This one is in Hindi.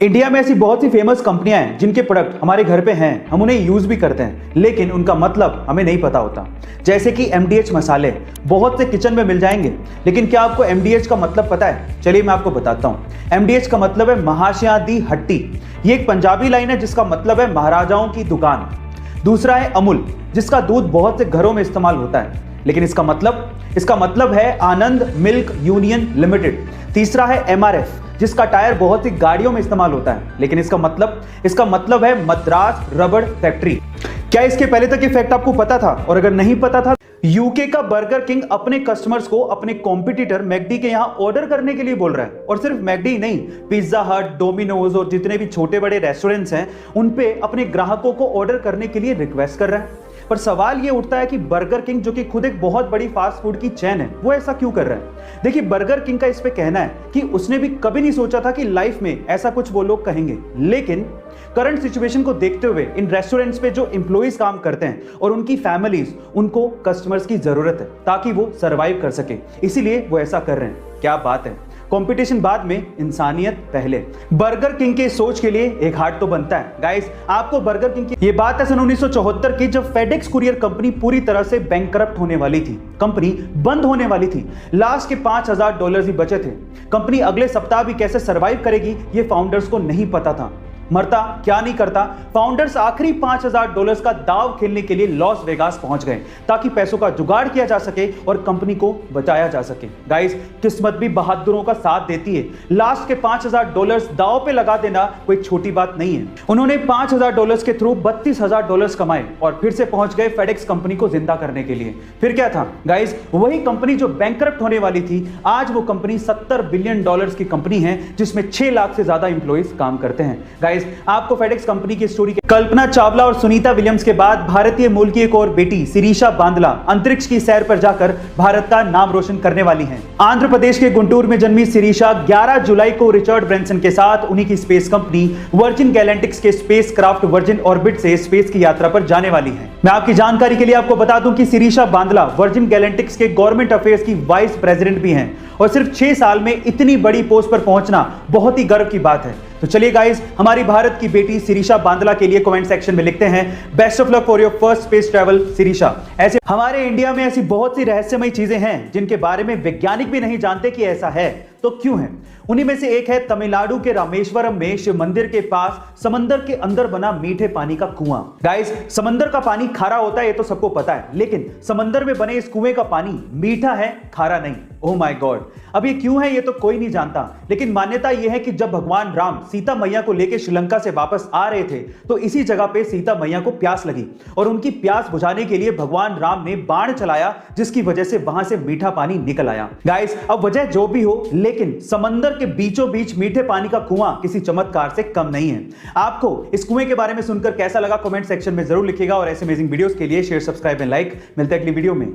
इंडिया में ऐसी बहुत सी फेमस कंपनियां हैं जिनके प्रोडक्ट हमारे घर पे हैं, हम उन्हें यूज भी करते हैं, लेकिन उनका मतलब हमें नहीं पता होता। जैसे कि MDH मसाले बहुत से किचन में मिल जाएंगे, लेकिन क्या आपको MDH का मतलब पता है? चलिए मैं आपको बताता हूँ। MDH का मतलब है महाशया दी हट्टी। ये एक पंजाबी लाइन है जिसका मतलब है महाराजाओं की दुकान। दूसरा है अमूल, जिसका दूध बहुत से घरों में इस्तेमाल होता है, लेकिन इसका मतलब है आनंद मिल्क यूनियन लिमिटेड। तीसरा है MRF, जिसका टायर बहुत सी गाड़ियों में इस्तेमाल होता है, लेकिन इसका मतलब है मद्रास रबड़ फैक्ट्री। क्या इसके पहले तक ये फैक्ट आपको पता था? और अगर नहीं पता था, यूके का बर्गर किंग अपने कस्टमर्स को अपने कॉम्पिटिटर मैकडी के यहां ऑर्डर करने के लिए बोल रहा है। और सिर्फ मैकडी नहीं, पिज्जा हट, डोमिनोज और जितने भी छोटे बड़े रेस्टोरेंट्स हैं उन पे अपने ग्राहकों को ऑर्डर करने के लिए रिक्वेस्ट कर रहा है। पर सवाल ये उठता है कि बर्गर किंग, जो कि खुद एक बहुत बड़ी फास्ट फूड की चेन है, वो ऐसा क्यों कर रहा है? देखिए, बर्गर किंग का इस पे कहना है कि उसने भी कभी नहीं सोचा था कि लाइफ में ऐसा कुछ वो लोग कहेंगे, लेकिन करंट सिचुएशन को देखते हुए इन रेस्टोरेंट्स पे जो एम्प्लॉइज काम करते हैं और उनकी फैमिलीज, उनको कस्टमर्स की जरूरत है ताकि वो सरवाइव कर सके, इसीलिए वो ऐसा कर रहे हैं। क्या बात है! कंपटीशन बाद में, इंसानियत पहले। बर्गर किंग के सोच के लिए एक हार्ट तो बनता है। गाइस, आपको बर्गर किंग की ये बात है सन 1974 की, जब फेडेक्स कुरियर कंपनी पूरी तरह से बैंकरप्ट होने वाली थी, कंपनी बंद होने वाली थी। लास्ट के $5000 ही बचे थे। कंपनी अगले सप्ताह भी कैसे सरवाइव करेगी ये फाउंडर्स को नहीं पता था। मरता क्या नहीं करता, फाउंडर्स आखिरी $5000 का दाव खेलने के लिए लॉस वेगास पहुंच गए ताकि पैसों का जुगाड़ किया जा सके और कंपनी को बचाया जा सके। गाइस, किस्मत भी बहादुरों का साथ देती है। लास्ट के $5000 दाव पे लगा देना कोई छोटी बात नहीं है। उन्होंने $5000 के थ्रू $32000 कमाए और फिर से पहुंच गए फेडेक्स कंपनी को जिंदा करने के लिए। फिर क्या था गाइस, वही कंपनी जो बैंकरप्ट होने वाली थी, आज वो कंपनी $70 बिलियन की कंपनी है, जिसमें 6 लाख से ज्यादा इंप्लॉइज काम करते हैं। गाइस, आपको फेडेक्स कंपनी की स्टोरी, कल्पना चावला और सुनीता विलियम्स के बाद भारतीय मूल की एक और बेटी शिरीषा बांदला अंतरिक्ष की सैर पर जाकर भारत का नाम रोशन करने वाली हैं। आंध्र प्रदेश के गुंटूर में जन्मी शिरीषा 11 जुलाई को रिचर्ड ब्रैंसन के साथ उन्हीं की स्पेस कंपनी वर्जिन गैलेक्टिक्स के स्पेस क्राफ्ट वर्जिन ऑर्बिट से स्पेस की यात्रा पर जाने वाली है। मैं आपकी जानकारी के लिए आपको बता दूं कि शिरीषा बांदला वर्जिन गैलेक्टिक्स के गवर्नमेंट अफेयर्स की वाइस प्रेसिडेंट भी हैं और सिर्फ 6 साल में इतनी बड़ी पोस्ट पर पहुंचना बहुत ही गर्व की बात है। तो चलिए गाइस, हमारी भारत की बेटी शिरीषा बांदला के लिए कमेंट सेक्शन में लिखते हैं, best of luck for your first space travel Shirisha. ऐसे हमारे इंडिया में ऐसी बहुत सी रहस्यमयी चीजें हैं जिनके बारे में वैज्ञानिक भी नहीं जानते कि ऐसा है, तो क्यों है? उन्हीं में से एक है तमिलनाडु के रामेश्वरम में शिव मंदिर के पास समंदर के अंदर बना मीठे पानी का कुआं। गाइस, समंदर का पानी खारा होता है, ये तो सबको पता है, लेकिन समंदर में बने इस कुएं का पानी मीठा है, खारा नहीं। Oh my God! अब ये क्यों है ये तो कोई नहीं जानता, लेकिन मान्यता यह है कि जब भगवान राम सीता मैया को लेकर श्रीलंका से वापस आ रहे थे, तो इसी जगह पे सीता मैया को प्यास लगी और उनकी प्यास बुझाने के लिए भगवान राम ने बाण चलाया, जिसकी वजह से वहां से मीठा पानी निकल आया। गाइस, अब वजह जो भी हो, लेकिन समंदर के बीचों बीच मीठे पानी का कुआं किसी चमत्कार से कम नहीं है। आपको इस कुएं के बारे में सुनकर कैसा लगा, कमेंट सेक्शन में जरूर लिखिएगा और ऐसे अमेजिंग वीडियोस के लिए शेयर, सब्सक्राइब एंड लाइक। मिलते हैं अगली वीडियो में।